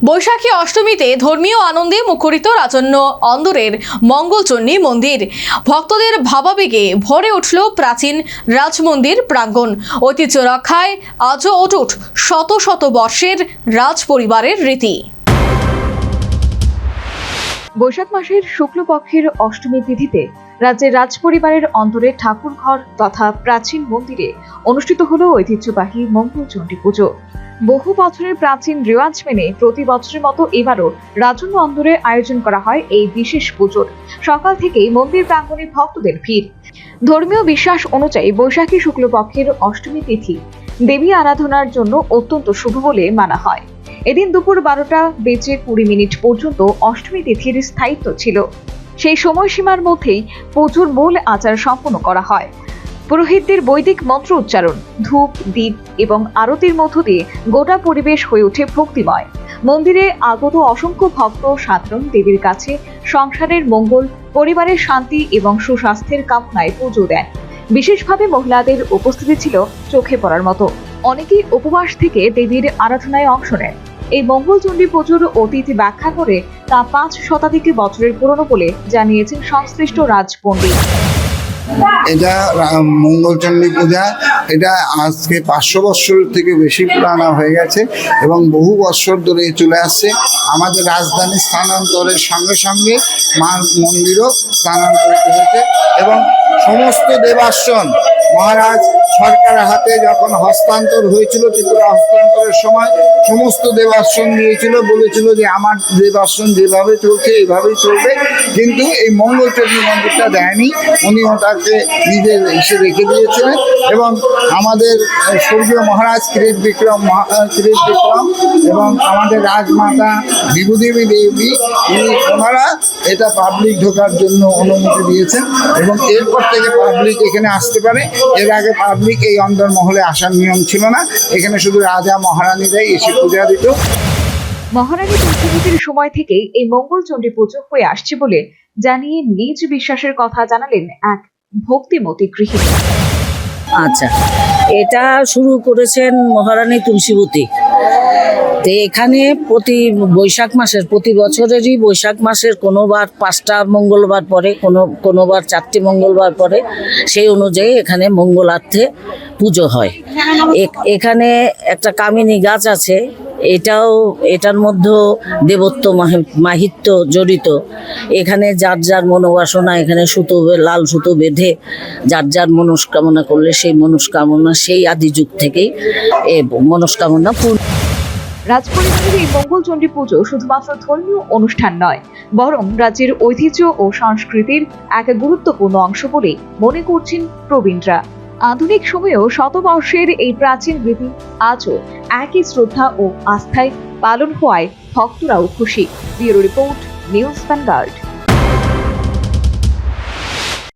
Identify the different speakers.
Speaker 1: বৈশাখী অষ্টমীতে ধর্মীয় আনন্দে মুখরিত রাজন্য অন্দরের মঙ্গলচণ্ডী মন্দির। ভক্তদের ভাবাবেগে ভরে উঠল প্রাচীন রাজমন্দির প্রাঙ্গণ। ঐতিহ্য রক্ষায় আজও অটুট শত শত বর্ষের রাজ পরিবারের রীতি।
Speaker 2: বৈশাখ মাসের শুক্লপক্ষের অষ্টমী তিথিতে রাজ্যের রাজপরিবারের অন্তরে ঠাকুরঘর তথা প্রাচীন মন্দিরে অনুষ্ঠিত হলো ঐতিহ্যবাহী মঙ্গলচণ্ডী পুজো। বহু বছরের প্রাচীন রেওয়াজ মেনে প্রতি বছরের মতো এবারও রাজন্য অন্দরে আয়োজন করা হয় এই বিশেষ পুজোর। সকাল থেকেই মন্দির প্রাঙ্গণে ভক্তদের ভিড়। ধর্মীয় বিশ্বাস অনুযায়ী বৈশাখী শুক্লপক্ষের অষ্টমী তিথি দেবী আরাধনার জন্য অত্যন্ত শুভ বলে মানা হয়। এদিন দুপুর 12:20 পর্যন্ত অষ্টমী তিথির স্থায়িত্ব ছিল। সেই সময়সীমার মধ্যেই পুজোর মূল আচার সম্পন্ন করা হয়। পুরোহিতদের বৈদিক মন্ত্র উচ্চারণ, ধূপ, দীপ এবং আরতির মধ্য দিয়ে গোটা পরিবেশ হয়ে ওঠে ভক্তিময়। মন্দিরে আগত অসংখ্য ভক্ত সাধারণ দেবীর কাছে সংসারের মঙ্গল, পরিবারের শান্তি এবং সুস্বাস্থ্যের কামনায় পুজো দেন। বিশেষভাবে মহিলাদের উপস্থিতি ছিল চোখে পড়ার মতো। অনেকেই উপবাস থেকে দেবীর আরাধনায় অংশ নেন। এই মঙ্গলচণ্ডী পুজোর অতীত ব্যাখ্যা করে তা 5 শতাধিক বছরের পুরনো বলে জানিয়েছেন সংশ্লিষ্ট রাজপণ্ডিত।
Speaker 3: এটা মঙ্গলচণ্ডী পূজা, এটা আজকে 500 বছর থেকে বেশি পুরানো হয়ে গেছে এবং বহু বছর ধরে চলে আসছে। আমাদের রাজধানী স্থানান্তরের সঙ্গে সঙ্গে মার মন্দিরও স্থানান্তরিত হয়েছে এবং সমস্ত দেবাসন মহারাজ সরকারের হাতে যখন হস্তান্তর হয়েছিল, ত্রিপুরা হস্তান্তরের সময় সমস্ত দেবাসন দিয়েছিল, বলেছিল যে আমার দেবাসন যেভাবে চলছে এইভাবেই চলবে, কিন্তু এই মঙ্গলচণ্ডী মন্দিরটা দেয়নি। উনি ওটাকে নিজের এসে রেখে দিয়েছিলেন এবং আমাদের স্বর্গীয় মহারাজ কিরিট বিক্রম এবং আমাদের রাজমাতা বিভূদেবী দেবী ওনারা এটা পাবলিক ঢোকার জন্য অনুমতি দিয়েছেন এবং এরপর থেকে পাবলিক এখানে আসতে পারে। এর আগে পাবলিক এই অন্দরমহলে আসার নিয়ম ছিল না, এখানে শুধু রাজা মহারানীরাই এসে পূজা দিত।
Speaker 2: মহারানী তুলসীবতীর সময় থেকেই এই মঙ্গলচণ্ডী পুজো হয়ে আসছে বলে জানিয়ে নিজ বিশ্বাসের কথা জানালেন এক ভক্তিমতী গৃহিণী।
Speaker 4: আচ্ছা, এটা শুরু করেছেন মহারানী তুলসীবতী। তো এখানে প্রতি বছরেরই বৈশাখ মাসের কোনোবার 5টা মঙ্গলবার পরে, কোনোবার 4টে মঙ্গলবার পরে, সেই অনুযায়ী এখানে মঙ্গলার্থে পুজো হয়। এখানে একটা কামিনী গাছ আছে, এটার মধ্যেও দেবত্ব মাহিত্য জড়িত। এখানে যার যার মনোবাসনা, এখানে লাল সুতো বেঁধে যার যার মনস্কামনা করলে সেই মনস্কামনা সেই আদি যুগ থেকেই মনস্কামনা পূর্ণ।
Speaker 2: রাজপরিবারের এই মঙ্গলচণ্ডী পুজো শুধুমাত্র ধর্মীয় অনুষ্ঠান নয়, বরং রাজ্যের ঐতিহ্য ও সংস্কৃতির এক গুরুত্বপূর্ণ অংশ বলে মনে করছেন প্রবীণরা। আধুনিক সময়েও শতবর্ষের এই প্রাচীন রীতি আজও একই শ্রদ্ধা ও আস্থায় পালন হওয়ায় ভক্তরাও খুশি। Bureau report, news vanguard.